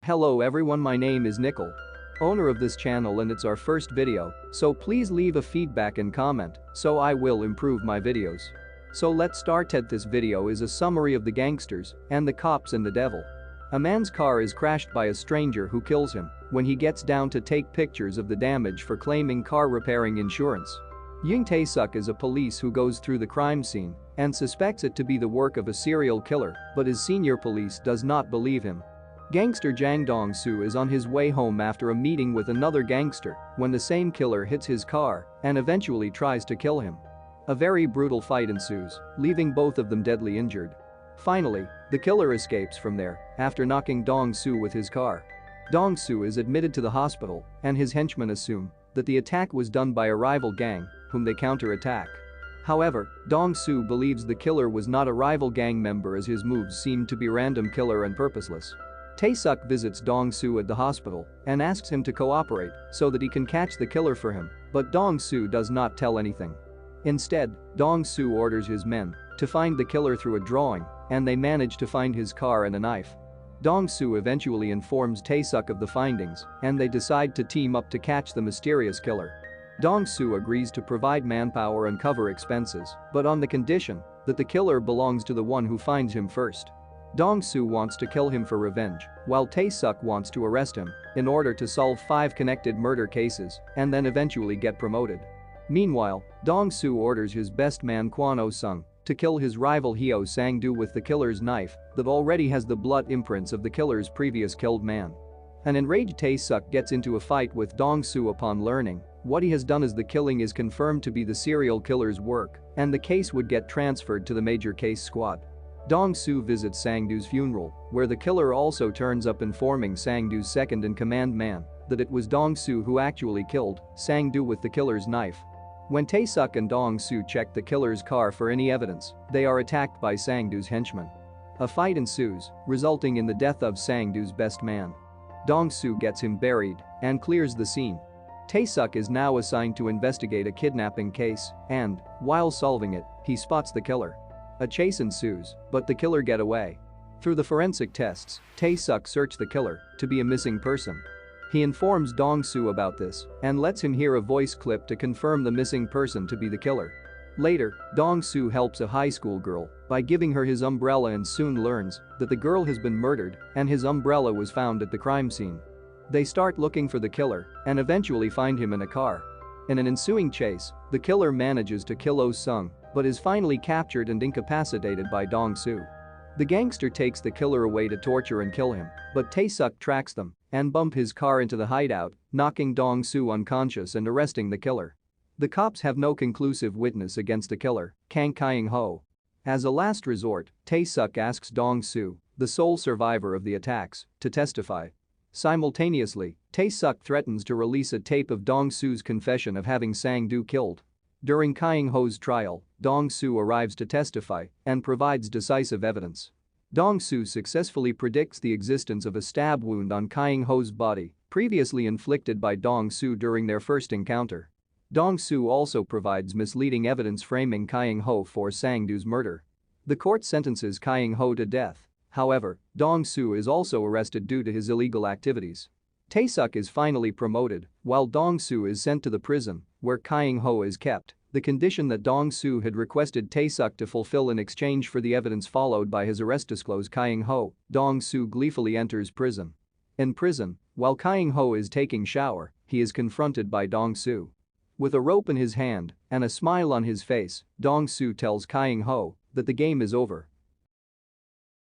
Hello everyone, my name is Nikhil, owner of this channel, and it's our first video, so please leave a feedback and comment so I will improve my videos. So let's start. This video is a summary of the gangsters and the cops and the devil. A man's car is crashed by a stranger who kills him when he gets down to take pictures of the damage for claiming car repairing insurance. Young Tae-suk is a police who goes through the crime scene and suspects it to be the work of a serial killer, but his senior police does not believe him. Gangster Jang Dong-soo is on his way home after a meeting with another gangster when the same killer hits his car and eventually tries to kill him. A very brutal fight ensues, leaving both of them deadly injured. Finally, the killer escapes from there after knocking Dong-soo with his car. Dong-soo is admitted to the hospital and his henchmen assume that the attack was done by a rival gang whom they counterattack. However, Dong-soo believes the killer was not a rival gang member as his moves seemed to be random killer and purposeless. Tae-suk visits Dong-soo at the hospital and asks him to cooperate so that he can catch the killer for him, but Dong-soo does not tell anything. Instead, Dong-soo orders his men to find the killer through a drawing, and they manage to find his car and a knife. Dong-soo eventually informs Tae-suk of the findings, and they decide to team up to catch the mysterious killer. Dong-soo agrees to provide manpower and cover expenses, but on the condition that the killer belongs to the one who finds him first. Dong-soo wants to kill him for revenge, while Tae-suk wants to arrest him in order to solve 5 connected murder cases and then eventually get promoted. Meanwhile, Dong-soo orders his best man Kwon Oh-sung to kill his rival Hyo Sang-doo with the killer's knife that already has the blood imprints of the killer's previous killed man. An enraged Tae-suk gets into a fight with Dong-soo upon learning what he has done, as the killing is confirmed to be the serial killer's work and the case would get transferred to the major case squad. Dong-soo visits Sang-doo's funeral, where the killer also turns up, informing Sang-doo's second-in-command man that it was Dong-soo who actually killed Sang-doo with the killer's knife. When Tae-suk and Dong-soo check the killer's car for any evidence, they are attacked by Sang-doo's henchmen. A fight ensues, resulting in the death of Sang-doo's best man. Dong-soo gets him buried and clears the scene. Tae-suk is now assigned to investigate a kidnapping case and, while solving it, he spots the killer. A chase ensues, but the killer gets away. Through the forensic tests, Tae-suk searches the killer to be a missing person. He informs Dong-soo about this and lets him hear a voice clip to confirm the missing person to be the killer. Later, Dong-soo helps a high school girl by giving her his umbrella and soon learns that the girl has been murdered and his umbrella was found at the crime scene. They start looking for the killer and eventually find him in a car. In an ensuing chase, the killer manages to kill Oh-sung but is finally captured and incapacitated by Dong-soo. The gangster takes the killer away to torture and kill him, but Tae-suk tracks them and bumps his car into the hideout, knocking Dong-soo unconscious and arresting the killer. The cops have no conclusive witness against the killer, Kang Kyung-ho. As a last resort, Tae-suk asks Dong-soo, the sole survivor of the attacks, to testify. Simultaneously, Tae-suk threatens to release a tape of Dong-soo's confession of having Sang-doo killed. During Kyung-ho's trial, Dong-soo arrives to testify and provides decisive evidence. Dong-soo successfully predicts the existence of a stab wound on Kyung-ho's body, previously inflicted by Dong-soo during their first encounter. Dong-soo also provides misleading evidence framing Kyung-ho for Sang-doo's murder. The court sentences Kyung-ho to death. However, Dong-soo is also arrested due to his illegal activities. Tae-suk is finally promoted, while Dong-soo is sent to the prison where Kyung-ho is kept, the condition that Dong-soo had requested Tae-suk to fulfill in exchange for the evidence followed by his arrest. Disclose Kyung-ho, Dong-soo gleefully enters prison. In prison, while Kyung-ho is taking shower, he is confronted by Dong-soo. With a rope in his hand and a smile on his face, Dong-soo tells Kyung-ho that the game is over